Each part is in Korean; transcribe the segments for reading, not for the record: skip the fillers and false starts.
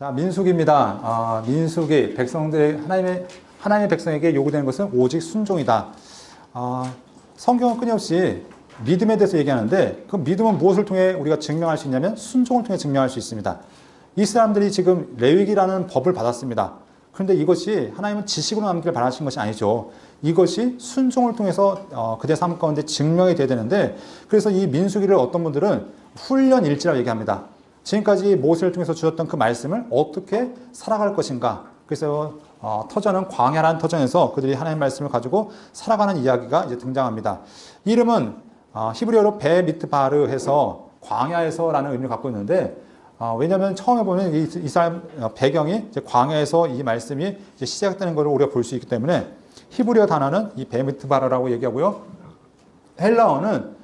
자, 민수기입니다. 민수기 백성들의 하나님의 백성에게 요구되는 것은 오직 순종이다. 성경은 끊임없이 믿음에 대해서 얘기하는데 그 믿음은 무엇을 통해 우리가 증명할 수 있냐면 순종을 통해 증명할 수 있습니다. 이 사람들이 지금 레위기라는 법을 받았습니다. 그런데 이것이 하나님은 지식으로 남기를 바라신 것이 아니죠. 이것이 순종을 통해서 그들의 삶 가운데 증명이 돼야 되는데, 그래서 이 민수기를 어떤 분들은 훈련 일지라고 얘기합니다. 지금까지 모세를 통해서 주셨던 그 말씀을 어떻게 살아갈 것인가. 그래서 터전은 광야라는 터전에서 그들이 하나님의 말씀을 가지고 살아가는 이야기가 이제 등장합니다. 이름은 히브리어로 베미트바르 해서 광야에서라는 의미를 갖고 있는데, 왜냐하면 처음에 보면 이 사람 배경이 이제 광야에서 이 말씀이 이제 시작되는 것을 우리가 볼 수 있기 때문에 히브리어 단어는 이 베미트바르라고 얘기하고요. 헬라어는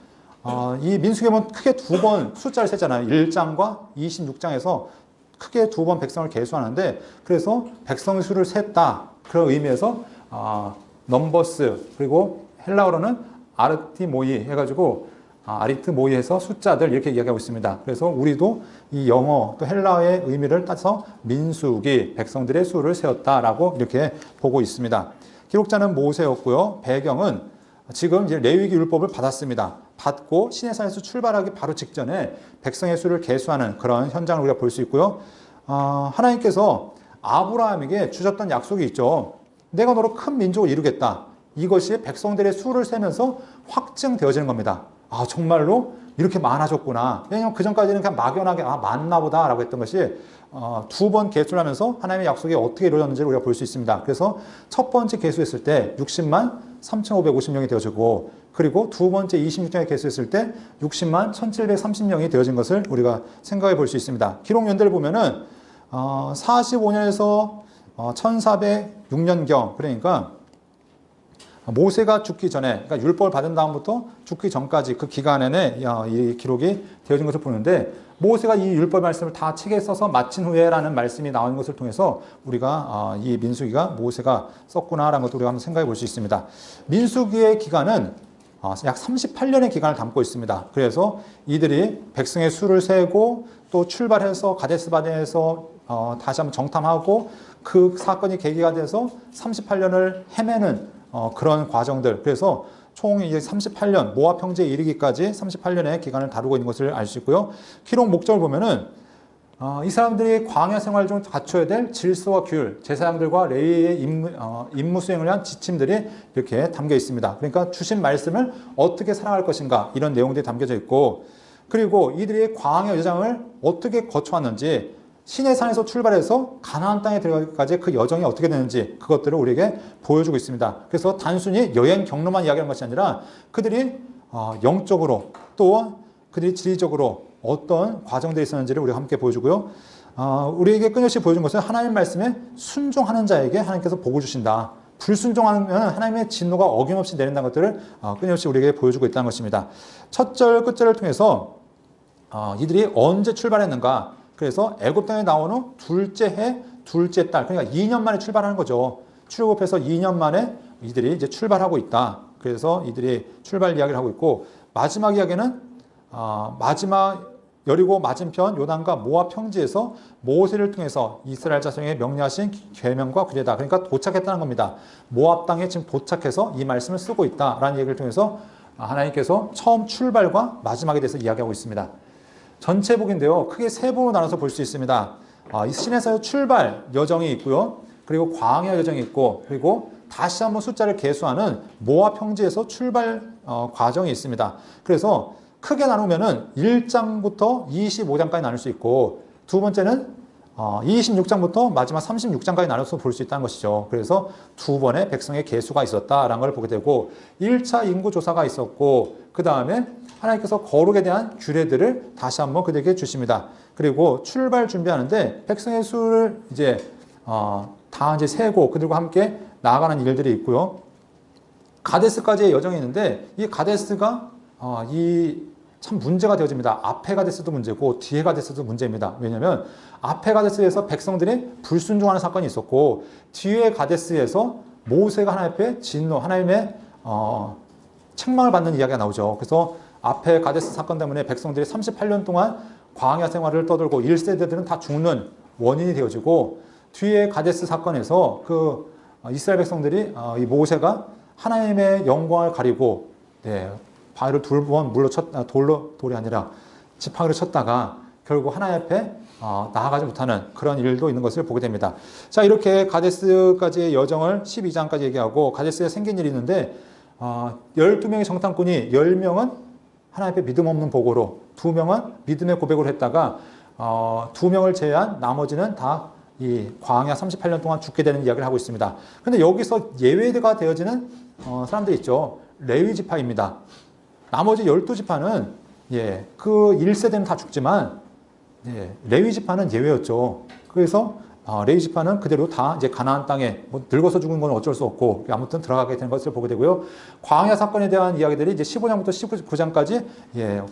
이 민수기에 보면 크게 두 번 숫자를 세잖아요. 1장과 26장에서 크게 두 번 백성을 계수하는데, 그래서 백성의 수를 셌다. 그런 의미에서 넘버스, 그리고 헬라어로는 아르티모이 해가지고 아리트모이에서 숫자들 이렇게 이야기하고 있습니다. 그래서 우리도 이 영어 또 헬라어의 의미를 따서 민수기 백성들의 수를 세웠다라고 이렇게 보고 있습니다. 기록자는 모세였고요. 배경은 지금 이제 레위기 율법을 받았습니다. 받고 시내산에서 출발하기 바로 직전에 백성의 수를 계수하는 그런 현장을 우리가 볼 수 있고요. 하나님께서 아브라함에게 주셨던 약속이 있죠. 내가 너로 큰 민족을 이루겠다. 이것이 백성들의 수를 세면서 확증되어지는 겁니다. 정말로 이렇게 많아졌구나. 왜냐하면 그전까지는 그냥 막연하게 많나 보다 라고 했던 것이 두 번 계수를 하면서 하나님의 약속이 어떻게 이루어졌는지를 우리가 볼 수 있습니다. 그래서 첫 번째 계수했을 때 60만 3,550명이 되어지고, 그리고 두 번째 26장에 계수했을 때 60만 1,730명이 되어진 것을 우리가 생각해 볼 수 있습니다. 기록 연대를 보면은 45년에서 1406년경, 그러니까 모세가 죽기 전에, 그러니까 율법을 받은 다음부터 죽기 전까지 그 기간에 이 기록이 되어진 것을 보는데, 모세가 이 율법 말씀을 다 책에 써서 마친 후에라는 말씀이 나오는 것을 통해서 우리가 이 민수기가 모세가 썼구나라는 것도 우리가 한번 생각해 볼 수 있습니다. 민수기의 기간은 약 38년의 기간을 담고 있습니다. 그래서 이들이 백성의 수를 세고 또 출발해서 가데스바네에서 다시 한번 정탐하고 그 사건이 계기가 돼서 38년을 헤매는 그런 과정들. 그래서 총 이제 38년, 모압 평지에 이르기까지 38년의 기간을 다루고 있는 것을 알 수 있고요. 기록 목적을 보면은 이 사람들이 광야 생활 중 갖춰야 될 질서와 규율, 제사장들과 레위의 임무 수행을 위한 지침들이 이렇게 담겨 있습니다. 그러니까 주신 말씀을 어떻게 살아갈 것인가, 이런 내용들이 담겨져 있고, 그리고 이들이 광야 여정을 어떻게 거쳐왔는지, 시내산에서 출발해서 가나안 땅에 들어가기까지 그 여정이 어떻게 되는지 그것들을 우리에게 보여주고 있습니다. 그래서 단순히 여행 경로만 이야기하는 것이 아니라 그들이 영적으로 또 그들이 지리적으로 어떤 과정들이 있었는지를 우리가 함께 보여주고요. 우리에게 끊임없이 보여준 것은 하나님 말씀에 순종하는 자에게 하나님께서 복을 주신다. 불순종하면 하나님의 진노가 어김없이 내린다는 것들을 끊임없이 우리에게 보여주고 있다는 것입니다. 첫 절 끝절을 통해서 이들이 언제 출발했는가, 그래서 애굽 땅에 나온 후 둘째 해, 둘째 달, 그러니까 2년 만에 출발하는 거죠. 출국해서 2년 만에 이들이 이제 출발하고 있다. 그래서 이들이 출발 이야기를 하고 있고, 마지막 이야기는 마지막 여리고 맞은편 요단과 모압 평지에서 모세를 통해서 이스라엘 자손에게 명령하신 계명과 규례다. 그러니까 도착했다는 겁니다. 모압 땅에 지금 도착해서 이 말씀을 쓰고 있다라는 얘기를 통해서 하나님께서 처음 출발과 마지막에 대해서 이야기하고 있습니다. 전체 복인데요, 크게 세 부로 나눠서 볼 수 있습니다. 이 신에서의 출발 여정이 있고요, 그리고 광야 여정이 있고, 그리고 다시 한번 숫자를 계수하는 모압 평지에서 출발 과정이 있습니다. 그래서 크게 나누면은 1장부터 25장까지 나눌 수 있고, 두 번째는 26장부터 마지막 36장까지 나눠서 볼 수 있다는 것이죠. 그래서 두 번의 백성의 계수가 있었다라는 걸 보게 되고, 1차 인구조사가 있었고, 그 다음에 하나님께서 거룩에 대한 규례들을 다시 한번 그들에게 주십니다. 그리고 출발 준비하는데 백성의 수를 이제 다 이제 세고 그들과 함께 나아가는 일들이 있고요. 가데스까지의 여정이 있는데, 이 가데스가 참 문제가 되어집니다. 앞에 가데스도 문제고 뒤에 가데스도 문제입니다. 왜냐하면 앞에 가데스에서 백성들이 불순종하는 사건이 있었고, 뒤에 가데스에서 모세가 하나님 앞에 진노, 하나님의 책망을 받는 이야기가 나오죠. 그래서 앞에 가데스 사건 때문에 백성들이 38년 동안 광야 생활을 떠들고 1세대들은 다 죽는 원인이 되어지고 뒤에 가데스 사건에서 그 이스라엘 백성들이 이 모세가 하나님의 영광을 가리고 바위를 2번 돌이 아니라 지팡이로 쳤다가 결국 하나님 앞에 나아가지 못하는 그런 일도 있는 것을 보게 됩니다. 자, 이렇게 가데스까지의 여정을 12장까지 얘기하고 가데스에 생긴 일이 있는데 12명의 정탐꾼이 10명은 하나님 앞에 믿음 없는 보고로 2명은 믿음의 고백으로 했다가 2명을 제외한 나머지는 다 이 광야 38년 동안 죽게 되는 이야기를 하고 있습니다. 근데 여기서 예외가 되어지는 사람들이 있죠. 레위 지파입니다. 나머지 12지파는 그 1세대는 다 죽지만 레위 지파는 예외였죠. 그래서 레위 지파는 그대로 다 이제 가나안 땅에 뭐 늙어서 죽은 건 어쩔 수 없고 아무튼 들어가게 된 것을 보게 되고요. 광야 사건에 대한 이야기들이 이제 15장부터 19장까지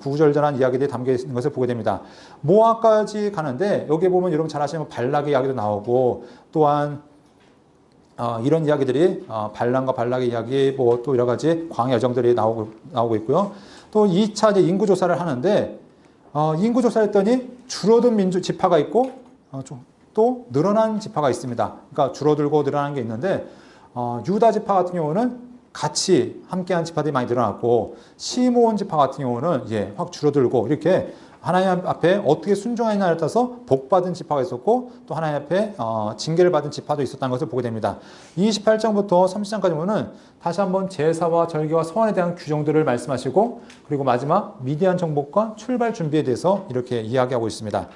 구구절절한 이야기들이 담겨 있는 것을 보게 됩니다. 모압까지 가는데 여기 보면 여러분 잘 아시는 발락의 이야기도 나오고 또한 이런 이야기들이 발람과 발락의 이야기 뭐 또 여러 가지 광야 여정들이 나오고 있고요. 또 2차 이제 인구 조사를 하는데 인구 조사를 했더니 줄어든 지파가 있고 또 늘어난 지파가 있습니다. 그러니까 줄어들고 늘어나는 게 있는데 유다 지파 같은 경우는 같이 함께한 지파들이 많이 늘어났고 시므온 지파 같은 경우는 확 줄어들고 이렇게 하나님 앞에 어떻게 순종하느냐에 따라서 복받은 지파가 있었고 또 하나님 앞에 징계를 받은 지파도 있었다는 것을 보게 됩니다. 28장부터 30장까지 보면 다시 한번 제사와 절기와 서원에 대한 규정들을 말씀하시고 그리고 마지막 미디안 정복과 출발 준비에 대해서 이렇게 이야기하고 있습니다.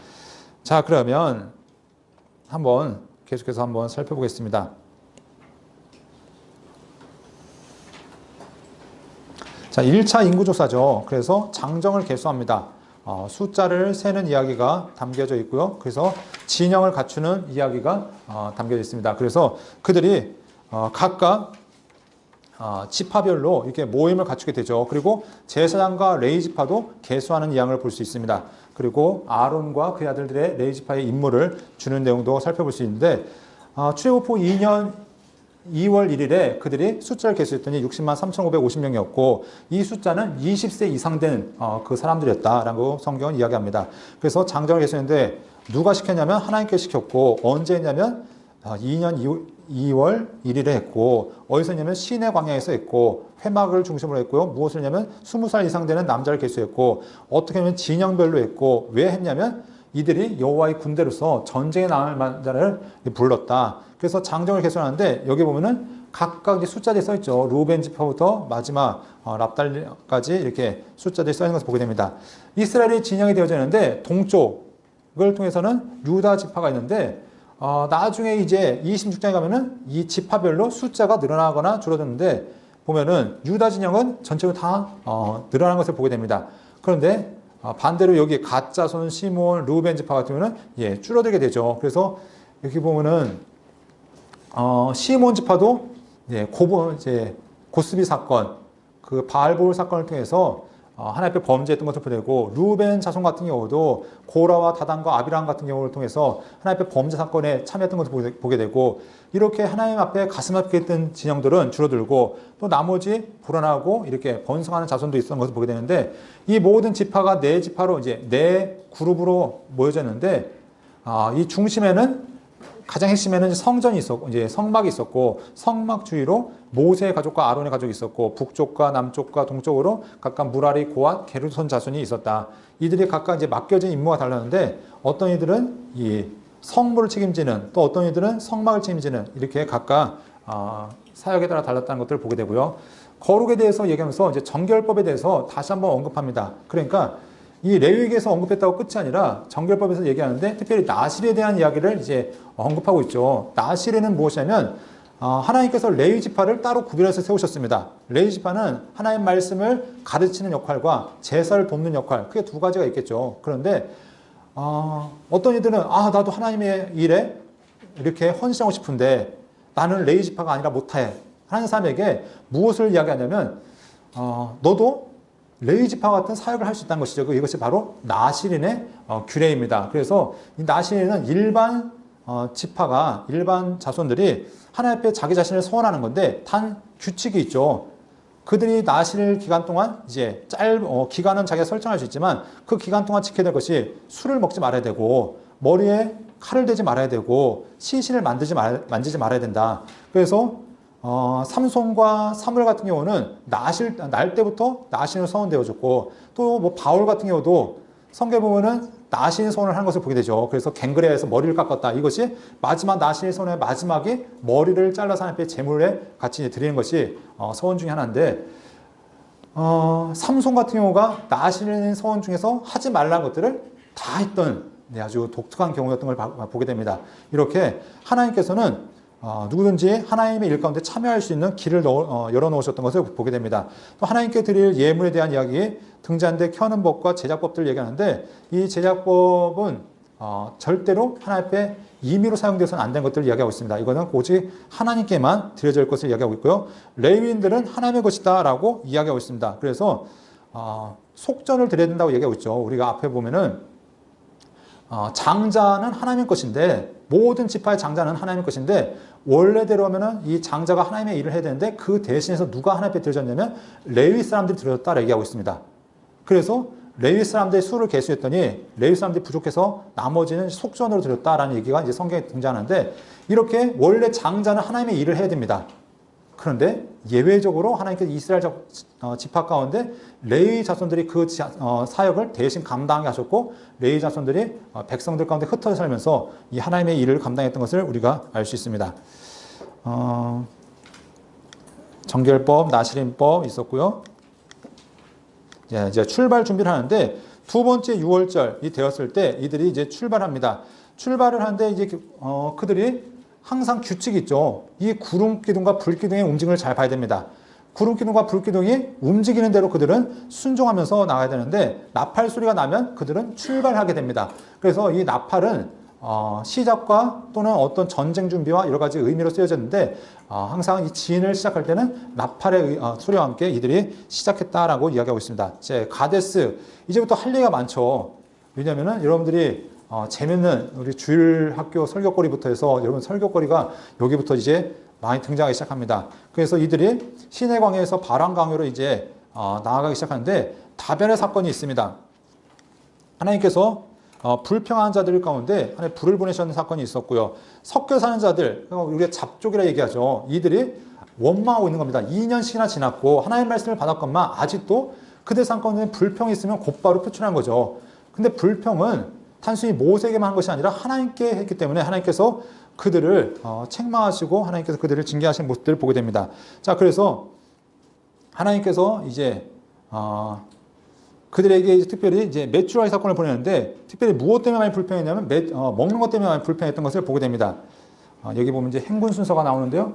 자, 그러면 계속해서 한번 살펴보겠습니다. 자, 1차 인구조사죠. 그래서 장정을 계수합니다. 숫자를 세는 이야기가 담겨져 있고요. 그래서 진영을 갖추는 이야기가 담겨져 있습니다. 그래서 그들이 각각 지파별로 이렇게 모임을 갖추게 되죠. 그리고 제사장과 레위 지파도 계수하는 이양을 볼 수 있습니다. 그리고 아론과 그의 아들들의 레위 지파의 임무를 주는 내용도 살펴볼 수 있는데 출애굽후 2년 2월 1일에 그들이 숫자를 계수했더니 60만 3,550명이었고 이 숫자는 20세 이상 된 그 사람들이었다라고 성경은 이야기합니다. 그래서 장정을 계수했는데 누가 시켰냐면 하나님께 시켰고 언제 했냐면 2년 2월 1일에 했고 어디서 했냐면 시내 광야에서 했고 회막을 중심으로 했고요. 무엇을 했냐면 20살 이상 되는 남자를 계수했고 어떻게 하면 진영별로 했고 왜 했냐면 이들이 여호와의 군대로서 전쟁에 나갈 자를 불렀다. 그래서 장정을 계수하는데 여기 보면은 각각 숫자들이 써 있죠. 루벤 지파부터 마지막 납달까지 이렇게 숫자들이 써 있는 것을 보게 됩니다. 이스라엘이 진영이 되어지는데 동쪽을 통해서는 유다 지파가 있는데 나중에 이제 26장에 가면은 이 지파별로 숫자가 늘어나거나 줄어드는데 보면은 유다 진영은 전체로 다 늘어나는 것을 보게 됩니다. 그런데 반대로 여기 갓 자손, 시므온, 르우벤 지파 같은 경우는 줄어들게 되죠. 그래서 여기 보면은 시므온 지파도 고스비 사건, 그 바알볼 사건을 통해서 하나님 앞에 범죄했던 것을 보내고 르우벤 자손 같은 경우도 고라와 다단과 아비람 같은 경우를 통해서 하나님 앞에 범죄 사건에 참여했던 것을 보게 되고 이렇게 하나님 앞에 가슴 아프게 했던 진영들은 줄어들고 또 나머지 불안하고 이렇게 번성하는 자손도 있었던 것을 보게 되는데 이 모든 지파가 네 지파로 이제 네 그룹으로 모여졌는데 이 중심에는 가장 핵심에는 성전이 있었고, 이제 성막이 있었고, 성막 주위로 모세의 가족과 아론의 가족이 있었고, 북쪽과 남쪽과 동쪽으로 각각 무라리, 고앗, 게르손 자손이 있었다. 이들이 각각 이제 맡겨진 임무가 달랐는데, 어떤 이들은 이 성물을 책임지는, 또 어떤 이들은 성막을 책임지는, 이렇게 각각, 사역에 따라 달랐다는 것들을 보게 되고요. 거룩에 대해서 얘기하면서 이제 정결법에 대해서 다시 한번 언급합니다. 그러니까, 이 레위기에서 언급했다고 끝이 아니라 정결법에서 얘기하는데 특별히 나실에 대한 이야기를 이제 언급하고 있죠. 나실에는 무엇이냐면 하나님께서 레위 지파를 따로 구별해서 세우셨습니다. 레위 지파는 하나님 말씀을 가르치는 역할과 제사를 돕는 역할 크게 두 가지가 있겠죠. 그런데 어떤 이들은 나도 하나님의 일에 이렇게 헌신하고 싶은데 나는 레위 지파가 아니라 못해 하는 사람에게 무엇을 이야기하냐면 너도 레위 지파 같은 사역을 할 수 있다는 것이죠. 이것이 바로 나실인의 규례입니다. 그래서 이 나실인은 일반 지파가 일반 자손들이 하나님 앞에 자기 자신을 서원하는 건데 단 규칙이 있죠. 그들이 나실 기간 동안 이제 기간은 자기가 설정할 수 있지만 그 기간 동안 지켜야 될 것이 술을 먹지 말아야 되고 머리에 칼을 대지 말아야 되고 시신을 만지지 말아야 된다. 그래서 삼손과 사무엘 같은 경우는 날 때부터 나신을 서원되어 줬고 또 뭐 바울 같은 경우도 성경에 보면은 나신 서원을 하는 것을 보게 되죠. 그래서 갱그레아에서 머리를 깎았다. 이것이 마지막 나신의 서원의 마지막에 머리를 잘라서 하나님께 제물에 같이 드리는 것이 서원 중에 하나인데 삼손 같은 경우가 나신의 서원 중에서 하지 말라는 것들을 다 했던 아주 독특한 경우였던 걸 보게 됩니다. 이렇게 하나님께서는 누구든지 하나님의 일 가운데 참여할 수 있는 길을 열어놓으셨던 것을 보게 됩니다. 또 하나님께 드릴 예물에 대한 이야기 등잔대 켜는 법과 제작법들을 얘기하는데 이 제작법은 절대로 하나님 앞에 임의로 사용되어서는 안 된 것들을 이야기하고 있습니다. 이거는 오직 하나님께만 드려질 것을 이야기하고 있고요. 레위인들은 하나님의 것이다 라고 이야기하고 있습니다. 그래서 속전을 드려야 된다고 얘기하고 있죠. 우리가 앞에 보면은 장자는 하나님의 것인데 모든 지파의 장자는 하나님의 것인데 원래대로 하면은 이 장자가 하나님의 일을 해야 되는데 그 대신해서 누가 하나님 앞에 드려졌냐면 레위 사람들이 드려졌다라고 얘기하고 있습니다. 그래서 레위 사람들의 수를 계수했더니 레위 사람들이 부족해서 나머지는 속전으로 드렸다라는 얘기가 이제 성경에 등장하는데 이렇게 원래 장자는 하나님의 일을 해야 됩니다. 그런데 예외적으로 하나님께서 이스라엘 지파 가운데 레위 자손들이 그 사역을 대신 감당하게 하셨고 레위 자손들이 백성들 가운데 흩어져 살면서 이 하나님의 일을 감당했던 것을 우리가 알 수 있습니다. 정결법, 나시림법 있었고요. 이제 출발 준비를 하는데 두 번째 유월절이 되었을 때 이들이 이제 출발합니다. 출발을 하는데 이제 그들이 항상 규칙이 있죠. 이 구름기둥과 불기둥의 움직임을 잘 봐야 됩니다. 구름기둥과 불기둥이 움직이는 대로 그들은 순종하면서 나가야 되는데 나팔 소리가 나면 그들은 출발하게 됩니다. 그래서 이 나팔은 시작과 또는 어떤 전쟁 준비와 여러 가지 의미로 쓰여졌는데 항상 이 진을 시작할 때는 나팔의 소리와 함께 이들이 시작했다라고 이야기하고 있습니다. 이제 가데스 이제부터 할 얘기가 많죠. 왜냐하면은 여러분들이 재밌는 우리 주일 학교 설교거리부터 해서 여러분 설교거리가 여기부터 이제 많이 등장하기 시작합니다. 그래서 이들이 시내 광야에서 바람 강요로 이제 나아가기 시작하는데 다변의 사건이 있습니다. 하나님께서 불평한 자들 가운데 하나님 불을 보내셨는 사건이 있었고요. 섞여 사는 자들, 우리가 잡족이라 얘기하죠. 이들이 원망하고 있는 겁니다. 2년씩이나 지났고 하나님의 말씀을 받았건만 아직도 그들 사건에 불평이 있으면 곧바로 표출한 거죠. 근데 불평은 단순히 모세에게만 한 것이 아니라 하나님께 했기 때문에 하나님께서 그들을 책망하시고 하나님께서 그들을 징계하신 모습들을 보게 됩니다. 자, 그래서 하나님께서 이제 그들에게 특별히 이제 메추라기 사건을 보내는데 특별히 무엇 때문에 많이 불평했냐면 먹는 것 때문에 많이 불평했던 것을 보게 됩니다. 여기 보면 이제 행군 순서가 나오는데요.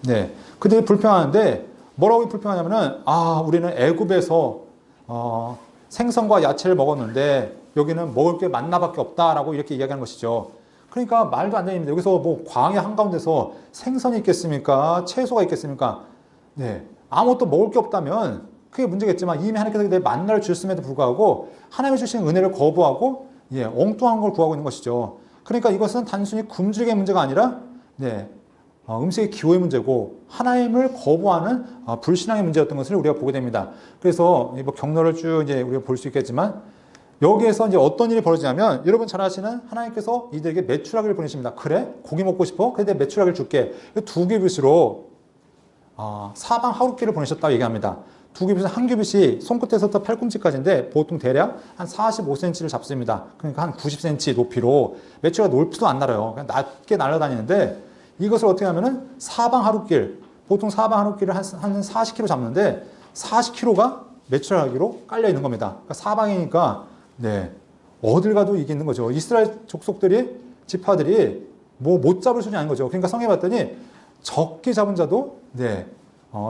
네, 그들이 불평하는데 뭐라고 불평하냐면은 우리는 애굽에서 생선과 야채를 먹었는데 여기는 먹을 게 만나밖에 없다라고 이렇게 이야기하는 것이죠. 그러니까 말도 안 되는 여기서 뭐 광야 한가운데서 생선이 있겠습니까? 채소가 있겠습니까? 네, 아무것도 먹을 게 없다면 그게 문제겠지만 이미 하나님께서 내 만나를 주셨음에도 불구하고 하나님이 주신 은혜를 거부하고 엉뚱한 걸 구하고 있는 것이죠. 그러니까 이것은 단순히 굶주리기의 문제가 아니라 음식의 기호의 문제고 하나님을 거부하는 불신앙의 문제였던 것을 우리가 보게 됩니다. 그래서 뭐 경로를 쭉 이제 우리가 볼 수 있겠지만 여기에서 이제 어떤 일이 벌어지냐면 여러분 잘 아시는 하나님께서 이들에게 메추라기를 보내십니다. 그래? 고기 먹고 싶어? 그래 내가 메추라기를 줄게. 두 규빗으로 사방 하루끼를 보내셨다고 얘기합니다. 두 규빗은 한 규빗이 손끝에서부터 팔꿈치까지인데 보통 대략 한 45cm를 잡습니다. 그러니까 한 90cm 높이로 메추라기가 높이도 안 날아요. 그냥 낮게 날아다니는데 이것을 어떻게 하면은 사방 하루길, 보통 사방 하루길을 한 40km 잡는데 40km가 메추라기로 깔려 있는 겁니다. 그러니까 사방이니까 어딜 가도 이게 있는 거죠. 이스라엘 족속들이 지파들이 뭐 못 잡을 수준이 아닌 거죠. 그러니까 성경에 봤더니 적게 잡은 자도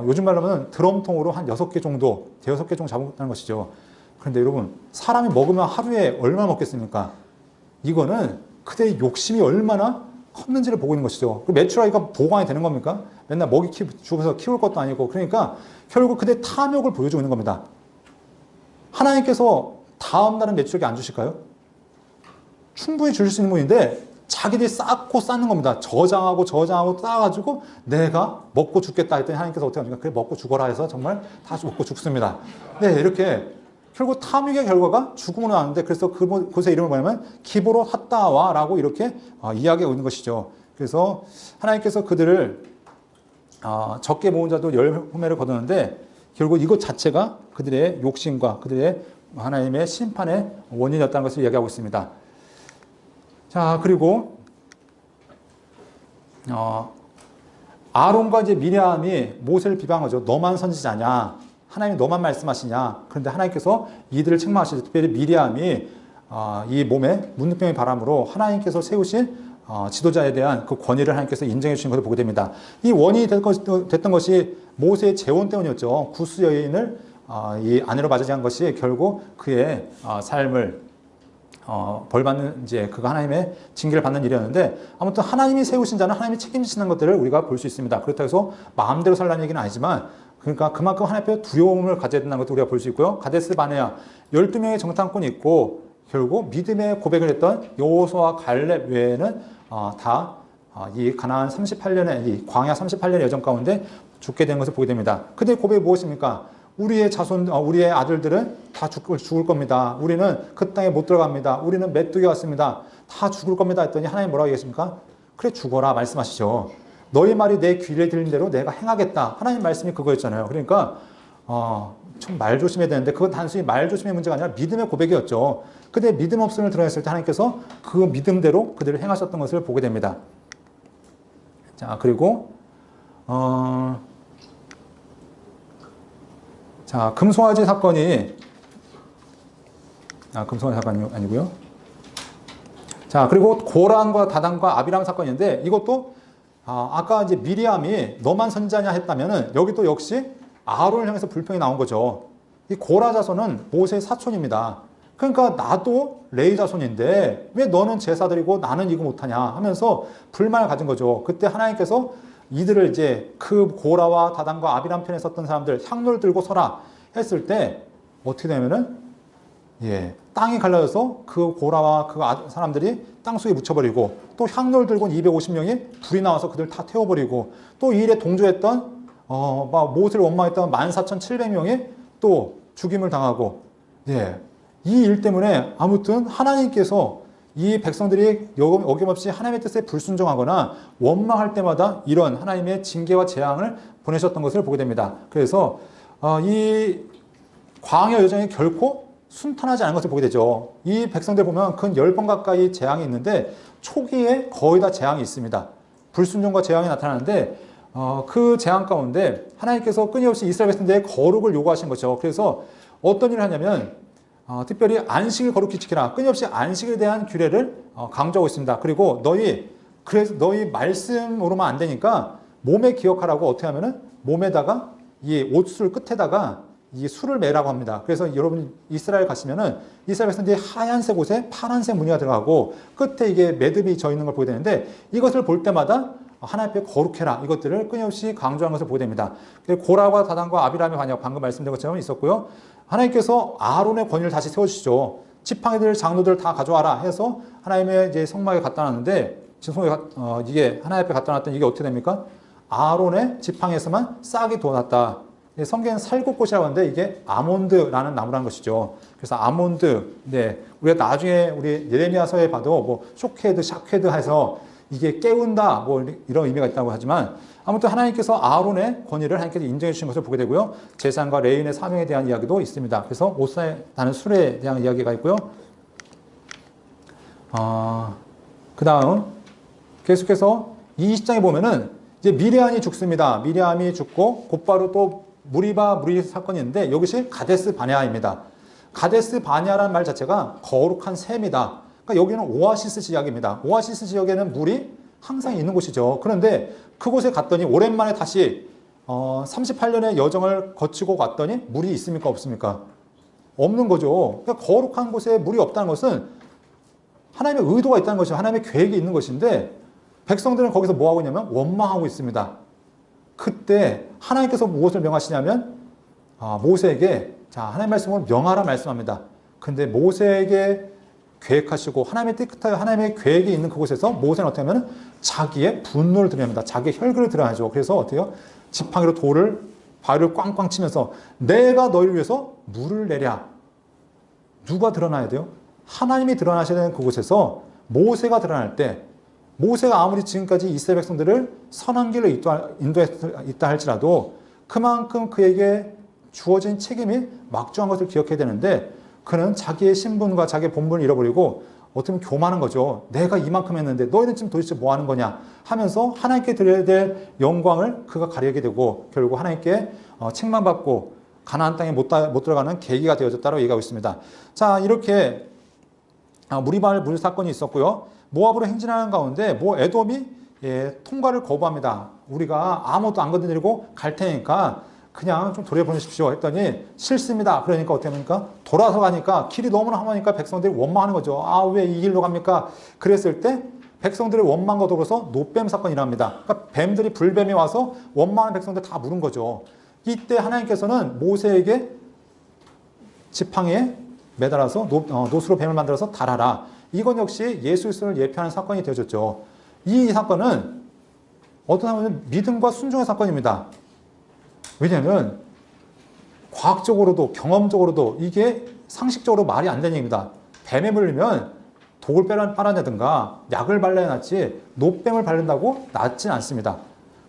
요즘 말로 하면 드럼통으로 한 6개 정도, 대여섯 개 정도 잡았다는 것이죠. 그런데 여러분 사람이 먹으면 하루에 얼마나 먹겠습니까? 이거는 그들의 욕심이 얼마나 컸는지를 보고 있는 것이죠. 메추라기가 보강이 되는 겁니까? 맨날 먹이 주면서 키울 것도 아니고. 그러니까 결국 그들의 탐욕을 보여주고 있는 겁니다. 하나님께서 다음 날은 메추라기 안 주실까요? 충분히 주실 수 있는 분인데 자기들이 쌓고 쌓는 겁니다. 저장하고 쌓아가지고 내가 먹고 죽겠다 했더니 하나님께서 어떻게 합니까? 그래 먹고 죽어라 해서 정말 다 먹고 죽습니다. 이렇게 결국 탐욕의 결과가 죽음으로 나왔는데 그래서 그곳의 이름을 뭐냐면 기브로 핫다와라고 이렇게 이야기하고 있는 것이죠. 그래서 하나님께서 그들을 적게 모은 자도 열매를 거두는데 결국 이것 자체가 그들의 욕심과 그들의 하나님의 심판의 원인이었다는 것을 이야기하고 있습니다. 자, 그리고 아론과 이제 미리암이 모세를 비방한 거죠. 너만 선지자냐? 하나님이 너만 말씀하시냐? 그런데 하나님께서 이들을 책망하시죠. 특별히 미리암이 이 몸에 문둥병의 바람으로 하나님께서 세우신 지도자에 대한 그 권위를 하나님께서 인정해 주신 것을 보게 됩니다. 이 원인이 됐던 것이 모세의 재혼 때문이었죠. 구스 여인을 이 아내로 맞이한 것이 결국 그의 삶을 벌받는 이제 그가 하나님의 징계를 받는 일이었는데 아무튼 하나님이 세우신 자는 하나님이 책임지시는 것들을 우리가 볼 수 있습니다. 그렇다고 해서 마음대로 살라는 얘기는 아니지만 그러니까 그만큼 하나님 앞에 두려움을 가져야 된다는 것도 우리가 볼 수 있고요. 가데스 바네아 12명의 정탐꾼이 있고 결국 믿음의 고백을 했던 여호수아와 갈렙 외에는 다 이 가나안 38년의 이 광야 38년의 여정 가운데 죽게 된 것을 보게 됩니다. 그들의 고백이 무엇입니까? 우리의 자손, 우리의 아들들은 다 죽을 겁니다. 우리는 그 땅에 못 들어갑니다. 우리는 메뚜기 같습니다. 다 죽을 겁니다. 했더니 하나님 뭐라고 하겠습니까? 그래 죽어라 말씀하시죠. 너희 말이 내 귀에 들린 대로 내가 행하겠다. 하나님 말씀이 그거였잖아요. 그러니까 좀 말 조심해야 되는데 그건 단순히 말 조심의 문제가 아니라 믿음의 고백이었죠. 그들의 믿음 없음을 드러냈을 때 하나님께서 그 믿음대로 그들을 행하셨던 것을 보게 됩니다. 자, 그리고 자, 금송아지 사건이 금송아지 사건이 아니고요. 자, 그리고 고란과 다단과 아비람 사건인데 이것도 아까 이제 미리암이 너만 선지자냐 했다면은 여기 또 역시 아론을 향해서 불평이 나온 거죠. 이 고라 자손은 모세의 사촌입니다. 그러니까 나도 레위 자손인데 왜 너는 제사 드리고 나는 이거 못하냐 하면서 불만을 가진 거죠. 그때 하나님께서 이들을 이제 그 고라와 다단과 아비람 편에 섰던 사람들 향로를 들고 서라 했을 때 어떻게 되면은 땅이 갈라져서 그 고라와 그 사람들이 땅 속에 묻혀버리고 또 향로를 들고 250명이 불이 나와서 그들 다 태워버리고 또 이 일에 동조했던 모세를 원망했던 14,700명이 또 죽임을 당하고 이 일 때문에 아무튼 하나님께서 이 백성들이 어김없이 하나님의 뜻에 불순종하거나 원망할 때마다 이런 하나님의 징계와 재앙을 보내셨던 것을 보게 됩니다. 그래서 이 광야 여정이 결코 순탄하지 않은 것을 보게 되죠. 이 백성들 보면 근 10번 가까이 재앙이 있는데 초기에 거의 다 재앙이 있습니다. 불순종과 재앙이 나타나는데 그 재앙 가운데 하나님께서 끊임없이 이스라엘 백성들의 거룩을 요구하신 거죠. 그래서 어떤 일을 하냐면 특별히 안식을 거룩히 지키라. 끊임없이 안식에 대한 규례를 강조하고 있습니다. 그리고 너희 말씀으로만 안 되니까 몸에 기억하라고 어떻게 하면은 몸에다가 이 옷술 끝에다가 이 술을 매라고 합니다. 그래서 여러분 이스라엘 가시면은 이스라엘 백성들이 하얀색 옷에 파란색 무늬가 들어가고 끝에 이게 매듭이 져 있는 걸 보게 되는데 이것을 볼 때마다 하나님 앞에 거룩해라. 이것들을 끊임없이 강조하는 것을 보게 됩니다. 고라와 다단과 아비람의 반역 방금 말씀드린 것처럼 있었고요. 하나님께서 아론의 권위를 다시 세워주시죠. 지팡이들 장로들 다 가져와라 해서 하나님의 이제 성막에 갖다 놨는데 지금 이게 하나님 앞에 갖다 놨더니 이게 어떻게 됩니까? 아론의 지팡이에서만 싹이 돋았다. 성경은 살구꽃이라고 하는데 이게 아몬드라는 나무라는 것이죠. 그래서 아몬드, 우리가 나중에 우리 예레미야서에 봐도 뭐 쇼케드, 샤케드 해서 이게 깨운다 뭐 이런 의미가 있다고 하지만 아무튼 하나님께서 아론의 권위를 하나님께서 인정해 주신 것을 보게 되고요. 제사장과 레위인의 사명에 대한 이야기도 있습니다. 그래서 옷에 다는 술에 대한 이야기가 있고요. 그 다음 계속해서 이 20장에 보면은 이제 미리암이 죽습니다. 미리암이 죽고 곧바로 또 무리 사건이 있는데 이것이 가데스 바네아입니다. 가데스 바네아라는 말 자체가 거룩한 샘이다. 그러니까 여기는 오아시스 지역입니다. 오아시스 지역에는 물이 항상 있는 곳이죠. 그런데 그곳에 갔더니 오랜만에 다시 38년의 여정을 거치고 갔더니 물이 있습니까? 없습니까? 없는 거죠. 그러니까 거룩한 곳에 물이 없다는 것은 하나님의 의도가 있다는 것이죠. 하나님의 계획이 있는 것인데 백성들은 거기서 뭐하고 있냐면 원망하고 있습니다. 그때 하나님께서 무엇을 명하시냐면 모세에게 하나님 말씀으로 명하라 말씀합니다. 근데 모세에게 계획하시고 하나님의 뜻하여 하나님의 계획이 있는 그곳에서 모세는 어떻게 하면 자기의 분노를 드러냅니다. 자기의 혈기를 드러내죠. 그래서 어떻게 해요? 지팡이로 바위를 꽝꽝 치면서 내가 너희를 위해서 물을 내랴. 누가 드러나야 돼요? 하나님이 드러나셔야 되는 그곳에서 모세가 드러날 때, 모세가 아무리 지금까지 이스라엘 백성들을 선한 길로 인도했다 할지라도 그만큼 그에게 주어진 책임이 막중한 것을 기억해야 되는데, 그는 자기의 신분과 자기의 본분을 잃어버리고 어떻게 보면 교만한 거죠. 내가 이만큼 했는데 너희는 지금 도대체 뭐 하는 거냐 하면서 하나님께 드려야 될 영광을 그가 가리게 되고 결국 하나님께 책망받고 가나안 땅에 못 들어가는 계기가 되어졌다고 얘기하고 있습니다. 자, 이렇게 무리발 물 사건이 있었고요. 모압으로 행진하는 가운데 에돔이 통과를 거부합니다. 우리가 아무것도 안 건드리고 갈 테니까 그냥 좀 돌아보내십시오 했더니 싫습니다. 그러니까 어떻게 합니까? 돌아서 가니까 길이 너무나 험하니까 백성들이 원망하는 거죠. 아, 왜 이 길로 갑니까? 그랬을 때 백성들의 원망과 더불어서 노뱀 사건이 일어납니다. 그러니까 뱀들이 불뱀이 와서 원망하는 백성들 다 물은 거죠. 이때 하나님께서는 모세에게 지팡이에 매달아서 노수로 뱀을 만들어서 달아라. 이건 역시 예수 그리스도를 예표하는 사건이 되어졌죠. 이 사건은 어떤 사람은 믿음과 순종의 사건입니다. 왜냐하면 과학적으로도 경험적으로도 이게 상식적으로 말이 안 되는 얘기입니다. 뱀에 물리면 독을 빨아내든가 약을 발라야 낫지 노뱀을 바른다고 낫진 않습니다.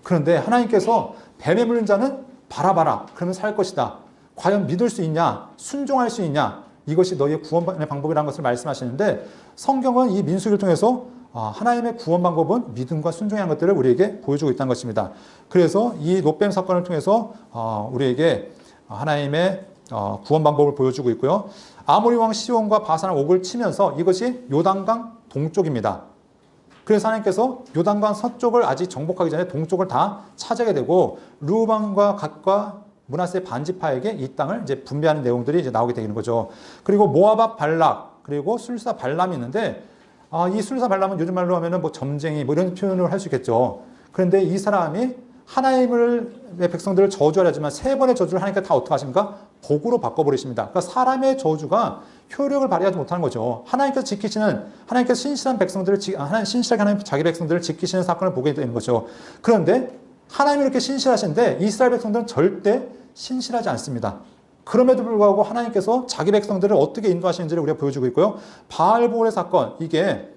그런데 하나님께서 뱀에 물린 자는 바라봐라. 그러면 살 것이다. 과연 믿을 수 있냐? 순종할 수 있냐? 이것이 너희의 구원의 방법이라는 것을 말씀하시는데 성경은 이 민수기를 통해서 하나님의 구원 방법은 믿음과 순종이라는 것들을 우리에게 보여주고 있다는 것입니다. 그래서 이 노뱀 사건을 통해서 우리에게 하나님의 구원 방법을 보여주고 있고요. 아모리 왕 시온과 바산을 옥을 치면서 이것이 요단강 동쪽입니다. 그래서 하나님께서 요단강 서쪽을 아직 정복하기 전에 동쪽을 다 차지하게 되고 르우방과 갓과 므낫세 반지파에게 이 땅을 이제 분배하는 내용들이 이제 나오게 되는 거죠. 그리고 모아바 발락 그리고 술사 발람이 있는데 이 술사 발람은 요즘 말로 하면은 점쟁이 이런 표현을 할 수 있겠죠. 그런데 이 사람이 하나님의 백성들을 저주하려지만 세 번의 저주를 하나님께서 다 어떻게 하십니까? 복으로 바꿔버리십니다. 그러니까 사람의 저주가 효력을 발휘하지 못하는 거죠. 하나님께서 신실한 백성들을, 신실하게 하나님 자기 백성들을 지키시는 사건을 보게 되는 거죠. 그런데 하나님이 이렇게 신실하신데 이스라엘 백성들은 절대 신실하지 않습니다. 그럼에도 불구하고 하나님께서 자기 백성들을 어떻게 인도하시는지를 우리가 보여주고 있고요. 바알보올의 사건, 이게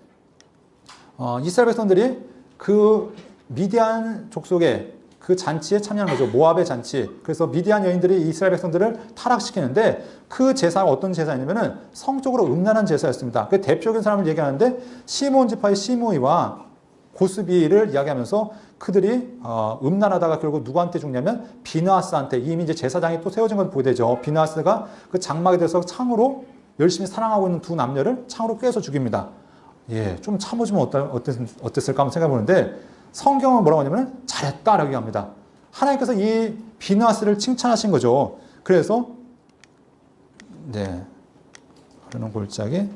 이스라엘 백성들이 그 미디안 족속의 그 잔치에 참여하는 거죠. 모압의 잔치. 그래서 미디안 여인들이 이스라엘 백성들을 타락시키는데 그 제사가 어떤 제사냐면은 성적으로 음란한 제사였습니다. 그 대표적인 사람을 얘기하는데 시므온 지파의 시므이와 고스비를 이야기하면서 그들이 음란하다가 결국 누구한테 죽냐면 비느하스한테, 이미 이제 제사장이 또 세워진 걸 보게 되죠. 비느하스가 그 장막에 대해서 창으로 열심히 사랑하고 있는 두 남녀를 창으로 꿰서 죽입니다. 예, 좀 참아주면 어땠을까 한번 생각해 보는데 성경은 뭐라고 하냐면 잘했다라고 얘기합니다. 하나님께서 이 비느하스를 칭찬하신 거죠. 그래서 흐르는 골짜기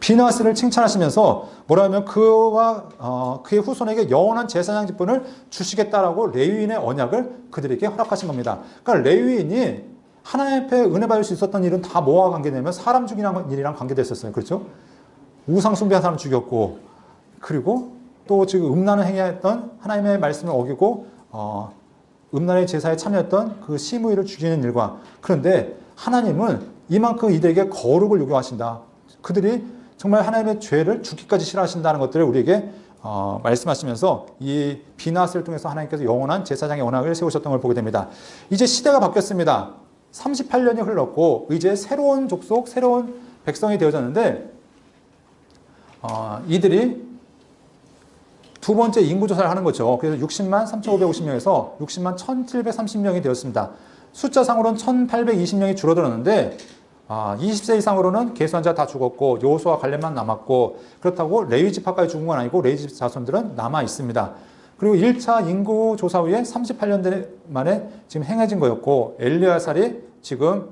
비느하스를 칭찬하시면서 뭐라 하면 그와 그의 후손에게 영원한 제사장 직분을 주시겠다라고 레위인의 언약을 그들에게 허락하신 겁니다. 그러니까 레위인이 하나님 앞에 은혜 받을 수 있었던 일은 다 뭐와 관계되냐면 사람 죽이는 일이랑 관계됐었어요. 그렇죠? 우상 숭배한 사람 죽였고, 그리고 또 지금 음란을 행했던 하나님의 말씀을 어기고 음란의 제사에 참여했던 그 시므이를 죽이는 일과, 그런데 하나님은 이만큼 이들에게 거룩을 요구하신다. 그들이 정말 하나님의 죄를 죽기까지 싫어하신다는 것들을 우리에게 말씀하시면서 이 비느하스를 통해서 하나님께서 영원한 제사장의 언약을 세우셨던 걸 보게 됩니다. 이제 시대가 바뀌었습니다. 38년이 흘렀고 이제 새로운 족속, 새로운 백성이 되어졌는데 이들이 두 번째 인구조사를 하는 거죠. 그래서 60만 3,550명에서 60만 1,730명이 되었습니다. 숫자상으로는 1,820명이 줄어들었는데 20세 이상으로는 계수한 자 다 죽었고 여호수아 갈렙만 남았고, 그렇다고 레위 지파까지 죽은 건 아니고 레위 집 자손들은 남아 있습니다. 그리고 1차 인구 조사 후에 38년 만에 지금 행해진 거였고 엘리야살이 지금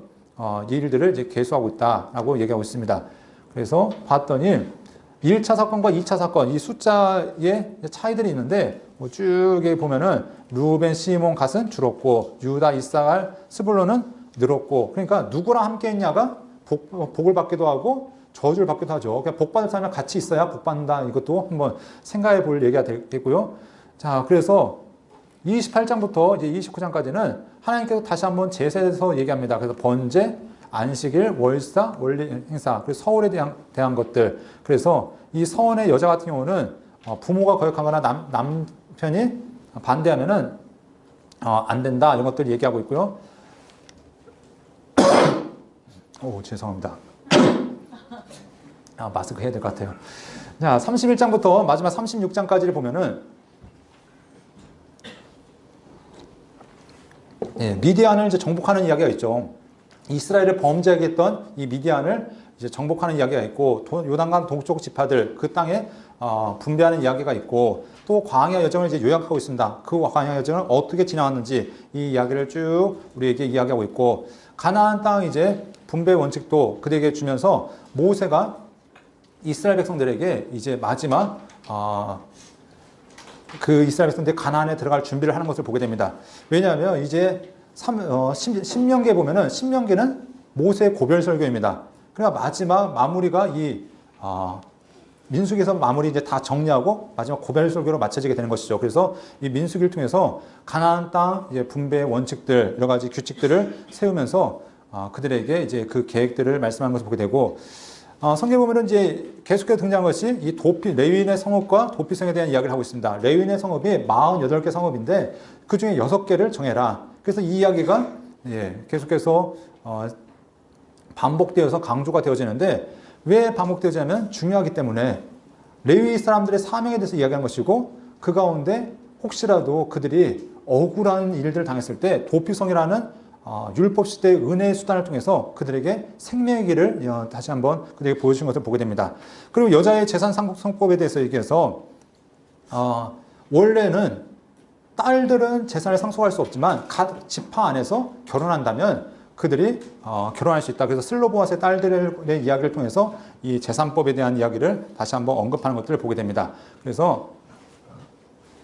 이 일들을 이제 계수하고 있다라고 얘기하고 있습니다. 그래서 봤더니 1차 사건과 2차 사건, 이 숫자의 차이들이 있는데 쭉 보면은 루벤, 시몬, 갓은 줄었고 유다, 이사갈, 스불론은 늘었고, 그러니까 누구랑 함께 했냐가 복을 받기도 하고 저주를 받기도 하죠. 그러니까 복 받을 사람이랑 같이 있어야 복 받는다. 이것도 한번 생각해 볼 얘기가 되겠고요. 자, 그래서 28장부터 이제 29장까지는 하나님께서 다시 한번 제사에 대해서 얘기합니다. 그래서 번제, 안식일, 월사, 원리 행사, 그리고 서울에 대한 것들. 그래서 이 서원의 여자 같은 경우는 부모가 거역하거나 남편이 반대하면은 안 된다 이런 것들 얘기하고 있고요. 오, 죄송합니다. 마스크 해야 될 것 같아요. 자, 31장부터 마지막 36장까지를 보면은 미디안을 이제 정복하는 이야기가 있죠. 이스라엘을 범죄하게 했던 이 미디안을 이제 정복하는 이야기가 있고, 요단강 동쪽 지파들 그 땅에 분배하는 이야기가 있고, 또 광야 여정을 이제 요약하고 있습니다. 그 광야 여정을 어떻게 지나왔는지 이 이야기를 쭉 우리에게 이야기하고 있고, 가나안 땅 이제 분배 원칙도 그들에게 주면서 모세가 이스라엘 백성들에게 이제 마지막 그 이스라엘 백성들이 가나안에 들어갈 준비를 하는 것을 보게 됩니다. 왜냐하면 이제 신명기에 보면은 신명기는 모세의 고별 설교입니다. 그러니까 마지막 마무리가 이 민수기에서 마무리 이제 다 정리하고 마지막 고별 설교로 마쳐지게 되는 것이죠. 그래서 이 민수기를 통해서 가나안 땅 이제 분배 원칙들 여러 가지 규칙들을 세우면서 그들에게 이제 그 계획들을 말씀하는 것을 보게 되고, 성경에 보면은 이제 계속해서 등장한 것이 이 레위인의 성읍과 도피성에 대한 이야기를 하고 있습니다. 레위인의 성읍이 48개 성읍인데 그 중에 6개를 정해라. 그래서 이 이야기가 계속해서 반복되어서 강조가 되어지는데, 왜 반복되어지냐면 중요하기 때문에 레위 사람들의 사명에 대해서 이야기한 것이고, 그 가운데 혹시라도 그들이 억울한 일들을 당했을 때 도피성이라는 율법 시대의 은혜의 수단을 통해서 그들에게 생명의 길을 다시 한번 그들에게 보여주신 것을 보게 됩니다. 그리고 여자의 재산 상속성법에 대해서 얘기해서 원래는 딸들은 재산을 상속할 수 없지만 각 지파 안에서 결혼한다면 그들이 결혼할 수 있다. 그래서 슬로보아스의 딸들의 이야기를 통해서 이 재산법에 대한 이야기를 다시 한번 언급하는 것들을 보게 됩니다. 그래서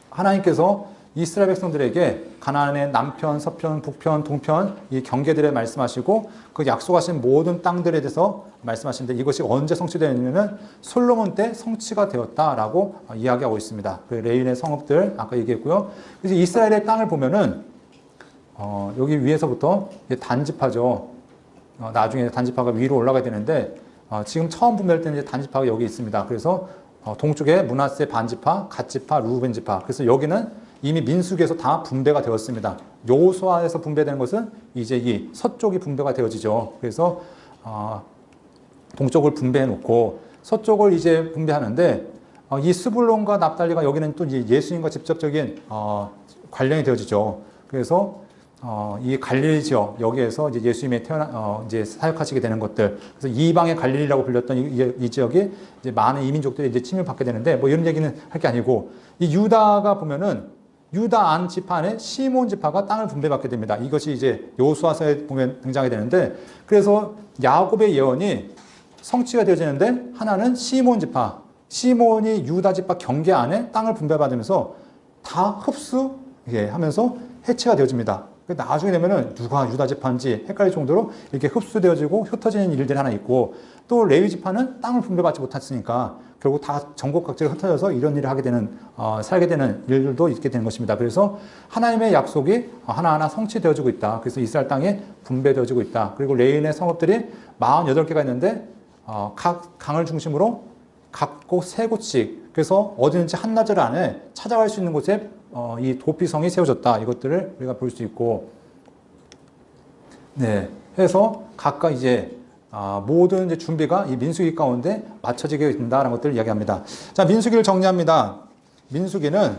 하나님께서 이스라엘 백성들에게 가나안의 남편, 서편, 북편, 동편 이 경계들에 말씀하시고 그 약속하신 모든 땅들에 대해서 말씀하시는데, 이것이 언제 성취되냐면 솔로몬 때 성취가 되었다라고 이야기하고 있습니다. 그 레위인의 성읍들 아까 얘기했고요. 그래서 이스라엘의 땅을 보면은 여기 위에서부터 단지파죠. 나중에 단지파가 위로 올라가야 되는데 지금 처음 분배할 때는 이제 단지파가 여기 있습니다. 그래서 동쪽에 므낫세 반지파, 갓지파, 루벤 지파. 그래서 여기는 이미 민수기에서 다 분배가 되었습니다. 여호수아에서 분배되는 것은 이제 이 서쪽이 분배가 되어지죠. 그래서 동쪽을 분배해 놓고 서쪽을 이제 분배하는데, 이 스불론과 납달리가 여기는 또 이제 예수님과 직접적인 관련이 되어지죠. 그래서 이 갈릴리 지역 여기에서 이제 예수님이 이제 사역하시게 되는 것들. 그래서 이방의 갈릴리라고 불렸던 이 지역이 이제 많은 이민족들이 이제 침입받게 되는데, 뭐 이런 얘기는 할 게 아니고, 이 유다가 보면은 유다 안 지파 안에 시몬 지파가 땅을 분배받게 됩니다. 이것이 이제 여호수아서에 보면 등장이 되는데, 그래서 야곱의 예언이 성취가 되어지는데 하나는 시몬 지파, 시몬이 유다 지파 경계 안에 땅을 분배받으면서 다 흡수하면서 해체가 되어집니다. 나중에 되면은 누가 유다 지파인지 헷갈릴 정도로 이렇게 흡수되어지고 흩어지는 일들이 하나 있고, 또 레위 지파는 땅을 분배받지 못했으니까 결국 다 전국 각지에 흩어져서 이런 일을 하게 되는 살게 되는 일들도 있게 되는 것입니다. 그래서 하나님의 약속이 하나하나 성취되어지고 있다. 그래서 이스라엘 땅에 분배되어지고 있다. 그리고 레위인의 성읍들이 48개가 있는데 각 강을 중심으로 각곳 3곳씩, 그래서 어디든지 한나절 안에 찾아갈 수 있는 곳에 이 도피성이 세워졌다. 이것들을 우리가 볼 수 있고, 해서 각각 이제 모든 이제 준비가 이 민수기 가운데 맞춰지게 된다는 것들을 이야기합니다. 자, 민수기를 정리합니다. 민수기는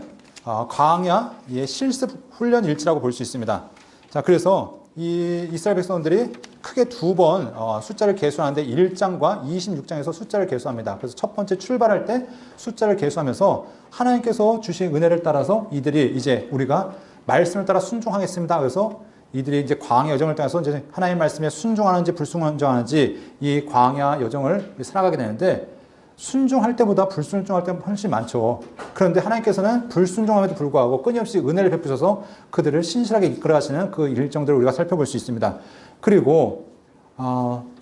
광야의 실습 훈련 일지라고 볼 수 있습니다. 자, 그래서 이 이스라엘 백성들이 크게 2번 숫자를 계수하는데 1장과 26장에서 숫자를 계수합니다. 그래서 첫 번째 출발할 때 숫자를 계수하면서 하나님께서 주신 은혜를 따라서 이들이 이제 우리가 말씀을 따라 순종하겠습니다. 그래서 이들이 이제 광야 여정을 통해서 이제 하나님의 말씀에 순종하는지 불순종하는지 이 광야 여정을 살아가게 되는데, 순종할 때보다 불순종할 때가 훨씬 많죠. 그런데 하나님께서는 불순종함에도 불구하고 끊임없이 은혜를 베푸셔서 그들을 신실하게 이끌어 가시는 그 일정들을 우리가 살펴볼 수 있습니다. 그리고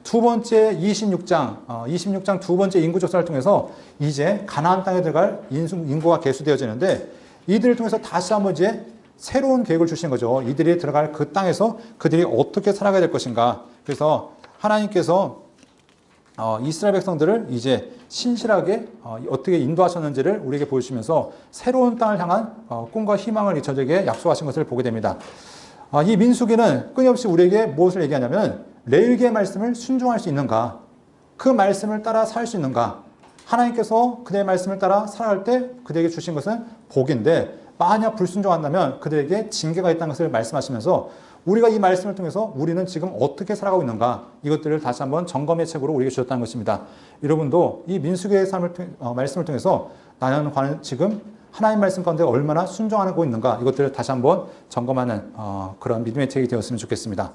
두 번째 26장 두 번째 인구조사를 통해서 이제 가나안 땅에 들어갈 인구가 계수되어지는데, 이들을 통해서 다시 한번 이제 새로운 계획을 주신 거죠. 이들이 들어갈 그 땅에서 그들이 어떻게 살아가야 될 것인가. 그래서 하나님께서 이스라엘 백성들을 이제 신실하게 어떻게 인도하셨는지를 우리에게 보여주시면서 새로운 땅을 향한 꿈과 희망을 저에게 약속하신 것을 보게 됩니다. 이 민수기는 끊임없이 우리에게 무엇을 얘기하냐면 레위기의 말씀을 순종할 수 있는가, 그 말씀을 따라 살 수 있는가. 하나님께서 그들의 말씀을 따라 살아갈 때 그들에게 주신 것은 복인데 만약 불순종한다면 그들에게 징계가 있다는 것을 말씀하시면서 우리가 이 말씀을 통해서 우리는 지금 어떻게 살아가고 있는가, 이것들을 다시 한번 점검의 책으로 우리에게 주셨다는 것입니다. 여러분도 이 민수기의 말씀을 통해서 나는 지금 하나님 말씀 가운데 얼마나 순종하고 있는가, 이것들을 다시 한번 점검하는 그런 믿음의 책이 되었으면 좋겠습니다.